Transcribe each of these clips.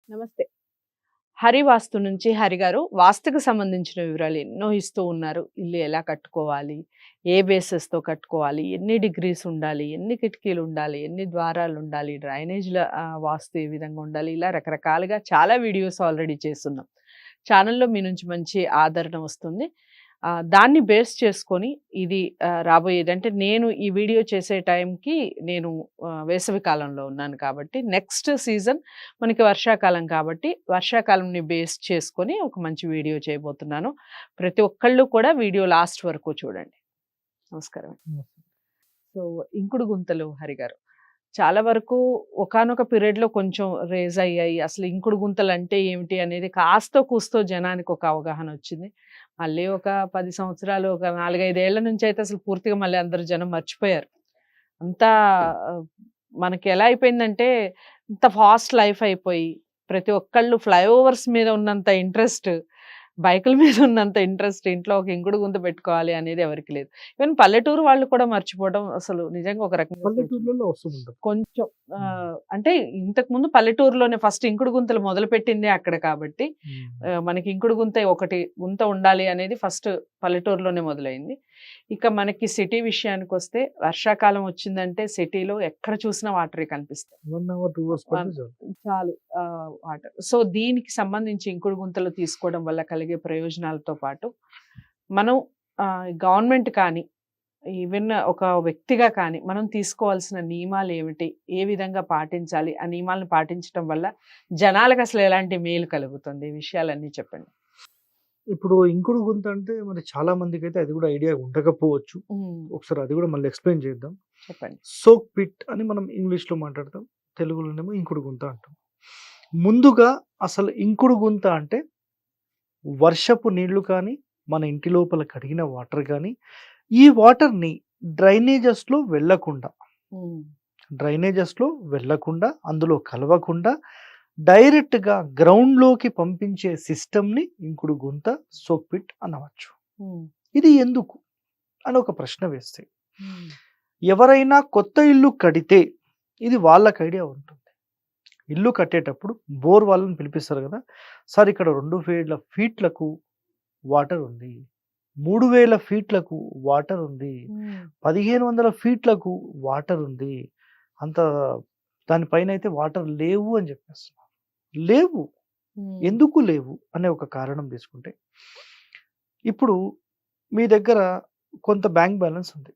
నమస్తే. హరి వాస్తు నుంచి హరి గారు వాస్తుకు సంబంధించిన వివరాలు ఎన్నో ఇస్తూ ఉన్నారు. ఇల్లు ఎలా కట్టుకోవాలి? ఏ బేసెస్‌తో కట్టుకోవాలి? ఎన్ని డిగ్రీస్ ఉండాలి? ఎన్ని కిటికీలు ఉండాలి? ఎన్ని ద్వారాలు ఉండాలి? డ్రైనేజ్‌ల వాస్తు ఏ విధంగా ఉండాలి? ఇలా రకరకాలుగా చాలా వీడియోస్ ఆల్రెడీ చేసున్నాం. ఛానెల్‌లో మీ నుంచి మంచి ఆదరణ వస్తుంది. దాన్ని బేస్ చేసుకొని ఇది రాబోయేది అంటే నేను ఈ వీడియో చేసే టైంకి నేను వేసవి కాలంలో ఉన్నాను కాబట్టి నెక్స్ట్ సీజన్ మనకి వర్షాకాలం కాబట్టి వర్షాకాలంని బేస్ చేసుకొని ఒక మంచి వీడియో చేయబోతున్నాను. ప్రతి ఒక్కళ్ళు కూడా వీడియో లాస్ట్ వరకు చూడండి. నమస్కారం. సో ఇంకుడు గుంతలు హరి గారు చాలా వరకు ఒకానొక పీరియడ్‌లో కొంచెం రేజ్ అయ్యాయి. అసలు ఇంకుడు గుంతలు అంటే ఏమిటి అనేది కాస్తో కూస్తో జనానికి ఒక అవగాహన వచ్చింది. మళ్ళీ ఒక 10 సంవత్సరాలు ఒక 4, 5 ఏళ్ల నుంచి అయితే అసలు పూర్తిగా మళ్ళీ అందరూ జనం మర్చిపోయారు. అంతా మనకి ఎలా అయిపోయిందంటే ఇంత ఫాస్ట్ లైఫ్ అయిపోయి ప్రతి ఒక్కళ్ళు ఫ్లైఓవర్స్ మీద ఉన్నంత ఇంట్రెస్ట్, బైకుల మీద ఉన్నంత ఇంట్రెస్ట్ ఇంట్లో ఒక ఇంకుడు గుంత పెట్టుకోవాలి అనేది ఎవరికి లేదు. ఈవెన్ పల్లెటూరు వాళ్ళు కూడా మర్చిపోవడం అసలు నిజంగా ఒక రకంగా పల్లెటూర్లలో వస్తుంటారు. కొంచెం అంటే ఇంతకు ముందు పల్లెటూరులోనే ఫస్ట్ ఇంకుడు గుంతలు మొదలుపెట్టిందే అక్కడ కాబట్టి మనకి ఇంకుడు గుంత ఒకటి గుంత ఉండాలి అనేది ఫస్ట్ పల్లెటూరులోనే మొదలైంది. ఇక మనకి సిటీ విషయానికి వస్తే వర్షాకాలం వచ్చిందంటే సిటీలో ఎక్కడ చూసినా వాటరే కనిపిస్తాయి. 1 అవర్ 2 అవర్స్ పడితే చాలు. చాలు వాటర్. సో దీనికి సంబంధించి ఇంకుడు గుంతలు తీసుకోవడం వల్ల కలిగే ప్రయోజనాలతో పాటు మనం గవర్నమెంట్ కానీ ఈవెన్ ఒక వ్యక్తిగా కానీ మనం తీసుకోవాల్సిన నియమాలు ఏమిటి, ఏ విధంగా పాటించాలి, ఆ నియమాలను పాటించడం వల్ల జనాలకు అసలు ఎలాంటి మేలు కలుగుతుంది, ఈ విషయాలన్నీ చెప్పండి. ఇప్పుడు ఇంకుడు గుంత అంటే మరి చాలా మందికి అయితే అది కూడా ఐడియా ఉండకపోవచ్చు. ఒకసారి అది కూడా మళ్ళీ ఎక్స్ప్లెయిన్ చేద్దాం. చెప్పండి. సోక్ పిట్ అని మనం ఇంగ్లీష్లో మాట్లాడతాం, తెలుగులోనేమో ఇంకుడు గుంత అంటాం. ముందుగా అసలు ఇంకుడు గుంత అంటే వర్షపు నీళ్లు కానీ మన ఇంటి లోపల కడిగిన వాటర్ కానీ ఈ వాటర్ని డ్రైనేజెస్లో వెళ్ళకుండా అందులో కలవకుండా డైరెక్ట్గా గ్రౌండ్లోకి పంపించే సిస్టమ్ని ఇంకుడు గుంత సోక్ పిట్ అనవచ్చు. ఇది ఎందుకు అని ఒక ప్రశ్న వేస్తే ఎవరైనా కొత్త ఇల్లు కడితే ఇది వాళ్ళకి ఐడియా ఉంటుంది. ఇల్లు కట్టేటప్పుడు బోర్ వాళ్ళని పిలిపిస్తారు కదా, సార్ ఇక్కడ 2000 ఫీట్లకు వాటర్ ఉంది, 3000 ఫీట్లకు వాటర్ ఉంది, 1500 ఫీట్లకు వాటర్ ఉంది, అంత దానిపైన అయితే వాటర్ లేవు అని చెప్పేస్తున్నారు. లేవు, ఎందుకు లేవు అనే ఒక కారణం తీసుకుంటే, ఇప్పుడు మీ దగ్గర కొంత బ్యాంక్ బ్యాలెన్స్ ఉంది,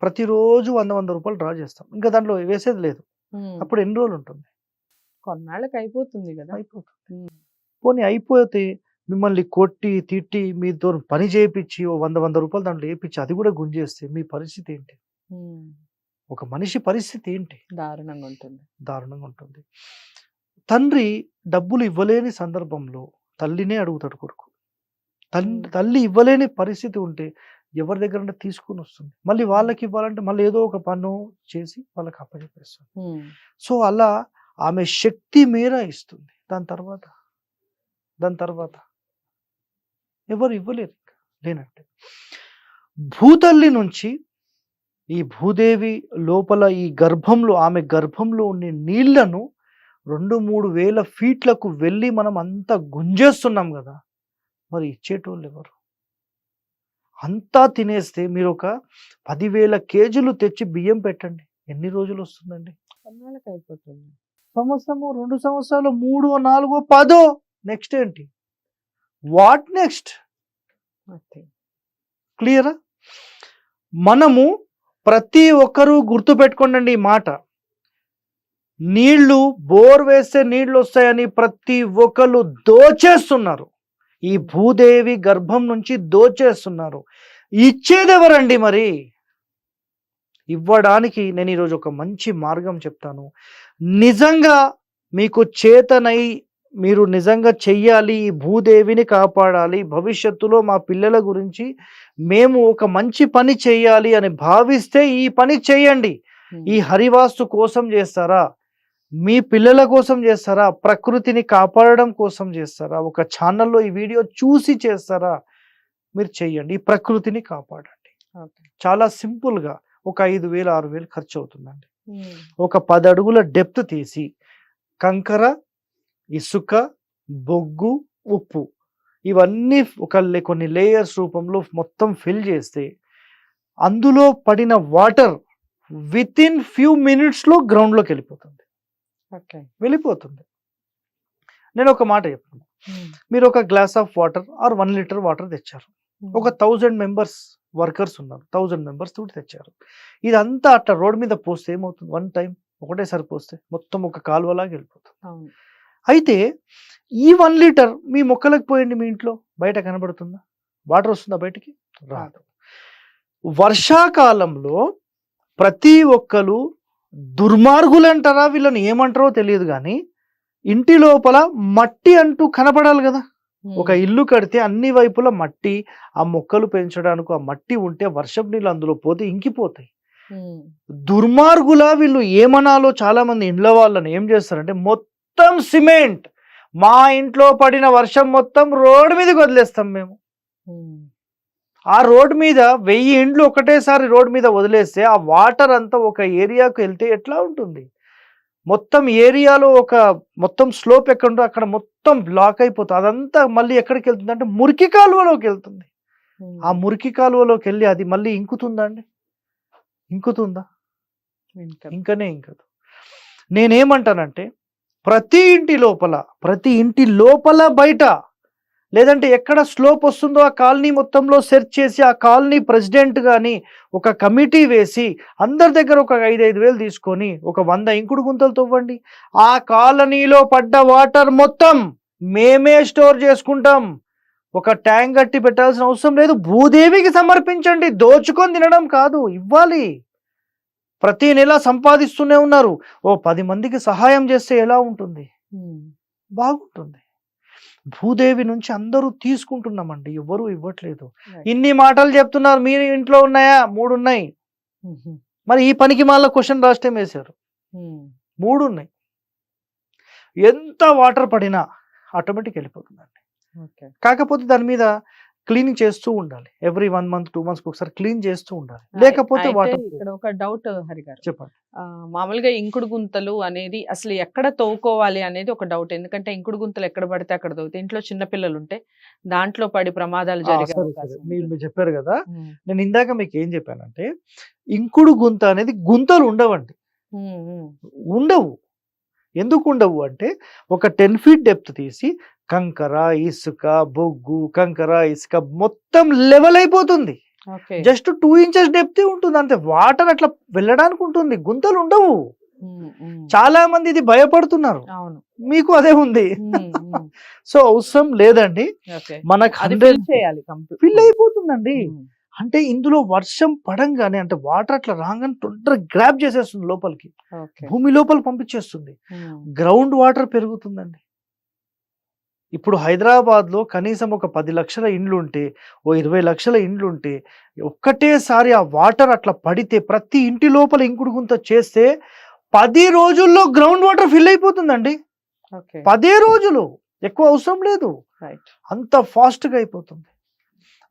ప్రతిరోజు 100 రూపాయలు డ్రా చేస్తాం, ఇంకా దాంట్లో వేసేది లేదు, అప్పుడు ఎన్ని రోజులు ఉంటుంది? కొన్నాళ్ళకి అయిపోతుంది కదా. అయిపోతుంది. పోనీ అయిపోతే మిమ్మల్ని కొట్టి తిట్టి మీతో పని చేయించి 100 రూపాయలు దాంట్లో వేయించి అది కూడా గుంజేస్తే మీ పరిస్థితి ఏంటి? ఒక మనిషి పరిస్థితి ఏంటి? దారుణంగా ఉంటుంది. తండ్రి డబ్బులు ఇవ్వలేని సందర్భంలో తల్లినే అడుగుతాడు కొడుకు. తల్లి ఇవ్వలేని పరిస్థితి ఉంటే ఎవరి దగ్గర తీసుకుని వస్తుంది, మళ్ళీ వాళ్ళకి ఇవ్వాలంటే మళ్ళీ ఏదో ఒక పన్ను చేసి వాళ్ళకి అప్పచెప్పేస్తుంది. సో అలా ఆమె శక్తి మేర ఇస్తుంది. దాని తర్వాత ఎవరు ఇవ్వలేరు లేనట్టే. భూతల్లి నుంచి ఈ భూదేవి లోపల ఈ గర్భంలో ఆమె గర్భంలో ఉండే నీళ్లను 2-3 వేల ఫీట్లకు వెళ్ళి మనం అంతా గుంజేస్తున్నాం కదా, మరి ఇచ్చేటోళ్ళు ఎవరు? అంతా తినేస్తే మీరు ఒక 10,000 కేజీలు తెచ్చి బియ్యం పెట్టండి, ఎన్ని రోజులు వస్తుందండి? కొన్నాళ్ళకి అయిపోతుంది. సంవత్సరము, 2 సంవత్సరాలు, 3, 4, 10. నెక్స్ట్ ఏంటి? What next? క్లియరా? మనము ప్రతి ఒక్కరూ గుర్తుపెట్టుకోండి ఈ మాట. నీళ్లు బోర్ వేస్తే నీళ్లు వస్తాయని ప్రతి ఒక్కరు దోచేస్తున్నారు. ఈ భూదేవి గర్భం నుంచి దోచేస్తున్నారు. ఇచ్చేది ఎవరండి మరి? ఇవ్వడానికి నేను ఈరోజు ఒక మంచి మార్గం చెప్తాను. నిజంగా మీకు చేతనై మీరు నిజంగా చెయ్యాలి, ఈ భూదేవిని కాపాడాలి, భవిష్యత్తులో మా పిల్లల గురించి మేము ఒక మంచి పని చేయాలి అని భావిస్తే ఈ పని చేయండి. ఈ హరివాస్తు కోసం చేస్తారా, మీ పిల్లల కోసం చేస్తారా, ప్రకృతిని కాపాడడం కోసం చేస్తారా, ఒక ఛానల్లో ఈ వీడియో చూసి చేస్తారా, మీరు చెయ్యండి. ఈ ప్రకృతిని కాపాడండి. చాలా సింపుల్గా ఒక 5,000, 6,000 ఖర్చు అవుతుందండి. ఒక 10 అడుగుల డెప్త్ తీసి కంకర ఇసుక, బొగ్గు, ఉప్పు ఇవన్నీ కొన్ని లేయర్స్ రూపంలో మొత్తం ఫిల్ చేస్తే అందులో పడిన వాటర్ విత్ ఇన్ ఫ్యూ మినిట్స్లో గ్రౌండ్లోకి వెళ్ళిపోతుంది. ఓకే. వెళ్ళిపోతుంది. నేను ఒక మాట చెప్తాను. మీరు ఒక glass of water or 1 litre water తెచ్చారు. ఒక 1000 మెంబర్స్ వర్కర్స్ ఉన్నారు. 1000 మెంబర్స్ తోటి తెచ్చారు. ఇదంతా అట్లా రోడ్ మీద పోస్తే ఏమవుతుంది? వన్ టైం ఒకటేసారి పోస్తే మొత్తం ఒక కాలువలాగా వెళ్ళిపోతుంది. అవును. అయితే ఈ 1 లీటర్ మీ మొక్కలకు పోయండి, మీ ఇంట్లో బయట కనబడుతుందా? వాటర్ వస్తుందా బయటికి? రాదు. వర్షాకాలంలో ప్రతి ఒక్కరు దుర్మార్గులు అంటారా, వీళ్ళని ఏమంటారో తెలియదు కానీ ఇంటి లోపల మట్టి అంటూ కనపడాలి కదా. ఒక ఇల్లు కడితే అన్ని వైపుల మట్టి, ఆ మొక్కలు పెంచడానికి ఆ మట్టి ఉంటే వర్షపు నీళ్ళు అందులో పోతే ఇంకిపోతాయి. దుర్మార్గుల వీళ్ళు ఏమనాలో చాలా మంది ఇండ్ల వాళ్ళని ఏం చేస్తారంటే మొత్తం సిమెంట్, మా ఇంట్లో పడిన వర్షం మొత్తం రోడ్డు మీదకి వదిలేస్తాం మేము. ఆ రోడ్ మీద 1000 ఇండ్లు ఒకటేసారి రోడ్ మీద వదిలేస్తే ఆ వాటర్ అంతా ఒక ఏరియాకు వెళ్తే ఎట్లా ఉంటుంది? మొత్తం ఏరియాలో మొత్తం స్లోప్ ఎక్కడుందో అక్కడ మొత్తం బ్లాక్ అయిపోతుంది. అదంతా మళ్ళీ ఎక్కడికి వెళ్తుంది అంటే మురికి కాలువలోకి వెళ్తుంది. ఆ మురికి కాలువలోకి వెళ్ళి అది మళ్ళీ ఇంకుతుందా అండి? ఇంకుతుందా? ఇంకనే ఇంకదు. నేనేమంటానంటే ప్రతి ఇంటి లోపల బయట లేదంటే ఎక్కడ స్లోప్ వస్తుందో ఆ కాలనీ మొత్తంలో సెర్చ్ చేసి ఆ కాలనీ ప్రెసిడెంట్ కానీ ఒక కమిటీ వేసి అందరి దగ్గర ఒక 5,000 తీసుకొని ఒక 100 ఇంకుడు గుంతలు తవ్వండి. ఆ కాలనీలో పడ్డ వాటర్ మొత్తం మేమే స్టోర్ చేసుకుంటాం. ఒక ట్యాంక్ కట్టి పెట్టాల్సిన అవసరం లేదు. భూదేవికి సమర్పించండి. దోచుకొని తినడం కాదు, ఇవ్వాలి. ప్రతి నెల సంపాదిస్తూనే ఉన్నారు. 10 మందికి సహాయం చేస్తే ఎలా ఉంటుంది? బాగుంటుంది. భూదేవి నుంచి అందరూ తీసుకుంటున్నామండి, ఎవరు ఇవ్వట్లేదు. ఇన్ని మాటలు చెప్తున్నారు, మీరు ఇంట్లో ఉన్నాయా? 3 ఉన్నాయి. మరి ఈ పనికి మళ్ళీ క్వశ్చన్ లాస్ట్ టైం వేశారు. 3 ఉన్నాయి. ఎంత వాటర్ పడినా ఆటోమేటిక్ వెళ్ళిపోతుందండి. కాకపోతే దాని మీద క్లీనింగ్ చేస్తూ ఉండాలి. ఎవ్రీ 1 మంత్ 2 మంత్స్ ఒకసారి క్లీన్ చేస్తూ ఉండాలి. లేకపోతే వాటర్. ఇక్కడ ఒక డౌట్ హరి గారు, చెప్పండి. మామూలుగా ఇంకుడు గుంతలు అనేది అసలు ఎక్కడ తవ్వుకోవాలి అనేది ఒక డౌట్. ఎందుకంటే ఇంకుడు గుంతలు ఎక్కడ పడితే అక్కడ తవ్వుతాయి. ఇంట్లో చిన్న పిల్లలు ఉంటే దాంట్లో పడి ప్రమాదాలు జరిగే అవకాశం ఉంది. మీరు చెప్పారు కదా, నేను ఇందాక మీకు ఏం చెప్పానంటే ఇంకుడు గుంత అనేది గుంతలు ఉండవండి. ఉండవు. ఎందుకు ఉండవు అంటే ఒక 10 ఫీట్ డెప్త్ తీసి కంకర, ఇసుక, బొగ్గు, కంకర, ఇసుక మొత్తం లెవెల్ అయిపోతుంది. జస్ట్ 2 ఇంచెస్ డెప్త్ ఉంటుంది అంతే. వాటర్ అట్లా వెళ్ళడానికి ఉంటుంది, గుంతలు ఉండవు. చాలా మంది ఇది భయపడుతున్నారు. మీకు అదే ఉంది. సో అవసరం లేదండి. మనకు ఫిల్ అయిపోతుందండి. అంటే ఇందులో వర్షం పడంగానే అంటే వాటర్ అట్లా రాగానే తొందరగా గ్రాబ్ చేసేస్తుంది లోపలికి, భూమి లోపల పంపించేస్తుంది. గ్రౌండ్ వాటర్ పెరుగుతుందండి. ఇప్పుడు హైదరాబాద్లో కనీసం ఒక 10 లక్షల ఇండ్లు ఉంటే, 20 లక్షల ఇండ్లు ఉంటే ఒక్కటేసారి ఆ వాటర్ అట్లా పడితే ప్రతి ఇంటి లోపల ఇంకుడు గుంత చేస్తే 10 రోజుల్లో గ్రౌండ్ వాటర్ ఫిల్ అయిపోతుందండి. 10 రోజులు, ఎక్కువ అవసరం లేదు. అంత ఫాస్ట్గా అయిపోతుంది.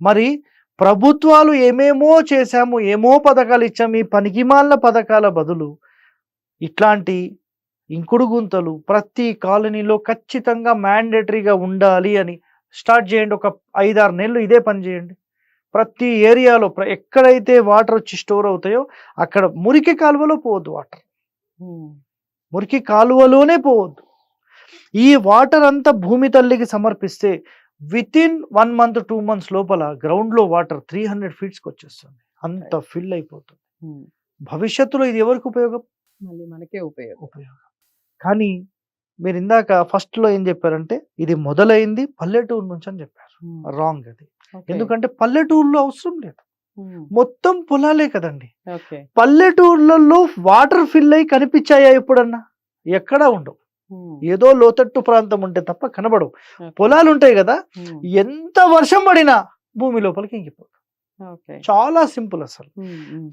మరి ప్రభుత్వాలు ఏమేమో చేశాము, ఏమో పథకాలు ఇచ్చాము, ఈ పనికిమాలిన పథకాల బదులు ఇట్లాంటి ఇంకుడు గుంతలు ప్రతి కాలనీలో ఖచ్చితంగా మ్యాండేటరీగా ఉండాలి అని స్టార్ట్ చేయండి. ఒక 5-6 నెలలు ఇదే పని చేయండి. ప్రతి ఏరియాలో ఎక్కడైతే వాటర్ వచ్చి స్టోర్ అవుతాయో అక్కడ మురికి కాలువలో పోవద్దు. వాటర్ మురికి కాలువలోనే పోవద్దు. ఈ వాటర్ అంతా భూమి తల్లికి సమర్పిస్తే విత్ ఇన్ 1 మంత్ 2 మంత్స్ లోపల గ్రౌండ్ లో వాటర్ 300 ఫీట్స్కి వచ్చేస్తుంది. అంత ఫిల్ అయిపోతుంది. భవిష్యత్తులో ఇది ఎవరికి ఉపయోగం? మళ్ళీ మనకే ఉపయోగం. కానీ మీరు ఇందాక ఫస్ట్ లో ఏం చెప్పారంటే ఇది మొదలైంది పల్లెటూరు నుంచి అని చెప్పారు. రాంగ్ అది. ఎందుకంటే పల్లెటూరులో అవసరం లేదు, మొత్తం పొలాలే కదండి. పల్లెటూర్లలో వాటర్ ఫిల్ అయి కనిపించాయా ఎప్పుడన్నా? ఎక్కడా ఉండవు. ఏదో లోతట్టు ప్రాంతం ఉంటే తప్ప కనబడవు. పొలాలు ఉంటాయి కదా, ఎంత వర్షం పడినా భూమి లోపలికి ఇంకిపోతుంది. చాలా సింపుల్ అసలు.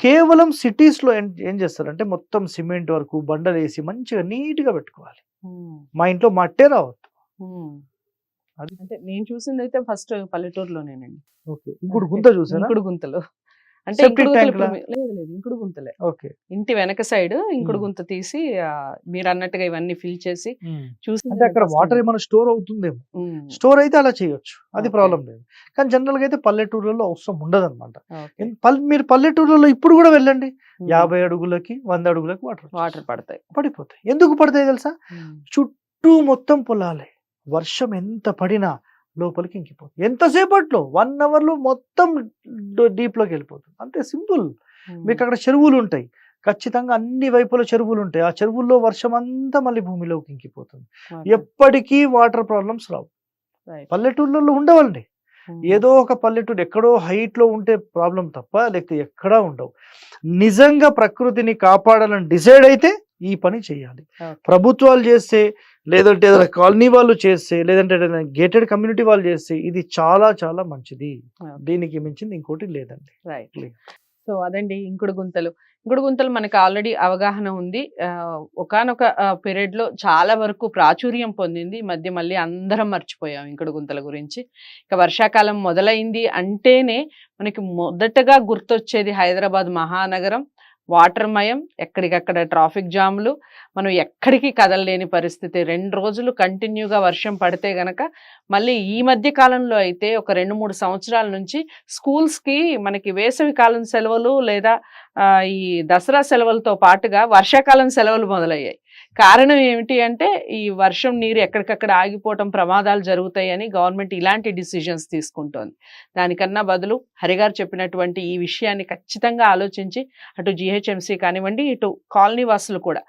కేవలం సిటీస్ లో ఏం చేస్తారంటే మొత్తం సిమెంట్ వరకు బండలు వేసి మంచిగా నీట్ గా పెట్టుకోవాలి. మా ఇంట్లో మట్టే రావద్దు. అంటే నేను చూసింది అయితే ఫస్ట్ పల్లెటూరులోనేనండి. ఇప్పుడు గుంత చూసారా? ఇంకుడు గుంతలు అంటే Septic ఇంకుడు గుంతలు tank ఇప్పుడు లా? లేదు లేదు ఇంకుడు గుంతలే. ఓకే. ఇంటి వెనక సైడ్ ఇంకుడు మ్మ్. గుంత తీసి మీరు అన్నట్టుగా ఇవన్నీ ఫిల్ చేసి చూసి అంటే అక్కడ వాటర్ ఏమైనా స్టోర్ అవుతుందేమో. స్టోర్ అయితే అలా చేయొచ్చు, అది ఓకే. ప్రాబ్లం లేదు. కానీ జనరల్గా అయితే పల్లెటూర్లలో అవసరం ఉండదు అనమాట. ఓకే. మీరు పల్లెటూర్లలో ఇప్పుడు కూడా వెళ్ళండి, 50 అడుగులకి 100 అడుగులకి వాటర్ వాటర్ పడతాయి. పడిపోతాయి. ఎందుకు పడతాయి తెలుసా? చుట్టూ మొత్తం పొలాలే, వర్షం ఎంత పడినా లోపలికి ఇంకిపోతుంది. ఎంతసేపట్లో 1 అవర్లో మొత్తం డీప్లోకి వెళ్ళిపోతుంది. అంతే సింపుల్. మీకు అక్కడ చెరువులు ఉంటాయి, ఖచ్చితంగా అన్ని వైపుల చెరువులు ఉంటాయి. ఆ చెరువుల్లో వర్షం అంతా మళ్ళీ భూమిలోకి ఇంకిపోతుంది. ఎప్పటికీ వాటర్ ప్రాబ్లమ్స్ రావు. పల్లెటూళ్ళలో ఉండవండి. ఏదో ఒక పల్లెటూరు ఎక్కడో హైట్ లో ఉంటే ప్రాబ్లం తప్ప, లేకపోతే ఎక్కడా ఉండవు. నిజంగా ప్రకృతిని కాపాడాలని డిసైడ్ అయితే ఈ పని చేయాలి. ప్రభుత్వాలు చేస్తే, లేదంటే ఏదైనా కాలనీ వాళ్ళు చేస్తే, లేదంటే ఏదైనా గేటెడ్ కమ్యూనిటీ వాళ్ళు చేస్తే ఇది చాలా చాలా మంచిది. దీనికి మించింది ఇంకోటి లేదండి. రైట్. సో అదండి ఇంకుడు గుంతలు. ఇంకుడు గుంతలు మనకు ఆల్రెడీ అవగాహన ఉంది. ఒకానొక పీరియడ్ లో చాలా వరకు ప్రాచుర్యం పొందింది. ఈ మధ్య మళ్ళీ అందరం మర్చిపోయాం ఇంకుడు గుంతల గురించి. ఇక వర్షాకాలం మొదలైంది అంటేనే మనకి మొదటగా గుర్తొచ్చేది హైదరాబాద్ మహానగరం, వాటర్ మయం, ఎక్కడికక్కడ ట్రాఫిక్ జాములు, మనం ఎక్కడికి కదలలేని పరిస్థితి. 2 రోజులు కంటిన్యూగా వర్షం పడితే గనక మళ్ళీ ఈ మధ్య కాలంలో అయితే ఒక 2-3 సంవత్సరాల నుంచి స్కూల్స్కి మనకి వేసవి కాలం సెలవులు లేదా ఈ దసరా సెలవులతో పాటుగా వర్షాకాలం సెలవులు మొదలయ్యాయి. కారణం ఏమిటి అంటే ఈ వర్షం నీరు ఎక్కడికక్కడ ఆగిపోవటం, ప్రమాదాలు జరుగుతాయని గవర్నమెంట్ ఇలాంటి డిసిజన్స్ తీసుకుంటోంది. దానికన్నా బదులు హరిగారు చెప్పినటువంటి ఈ విషయాన్ని ఖచ్చితంగా ఆలోచించి అటు జిహెచ్ఎంసీ కానివ్వండి, ఇటు కాలనీ వాసులు కూడా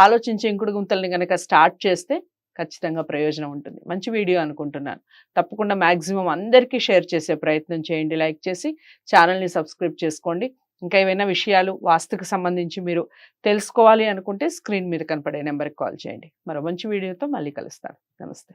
ఆలోచించి ఇంకుడు గుంతల్ని కనుక స్టార్ట్ చేస్తే ఖచ్చితంగా ప్రయోజనం ఉంటుంది. మంచి వీడియో అనుకుంటున్నాను. తప్పకుండా మ్యాక్సిమం అందరికీ షేర్ చేసే ప్రయత్నం చేయండి. లైక్ చేసి ఛానల్ని సబ్స్క్రైబ్ చేసుకోండి. ఇంకా ఏవైనా విషయాలు వాస్తుకు సంబంధించి మీరు తెలుసుకోవాలి అనుకుంటే స్క్రీన్ మీద కనపడే నెంబర్కి కాల్ చేయండి. మరో మంచి వీడియోతో మళ్ళీ కలుస్తాను. నమస్తే.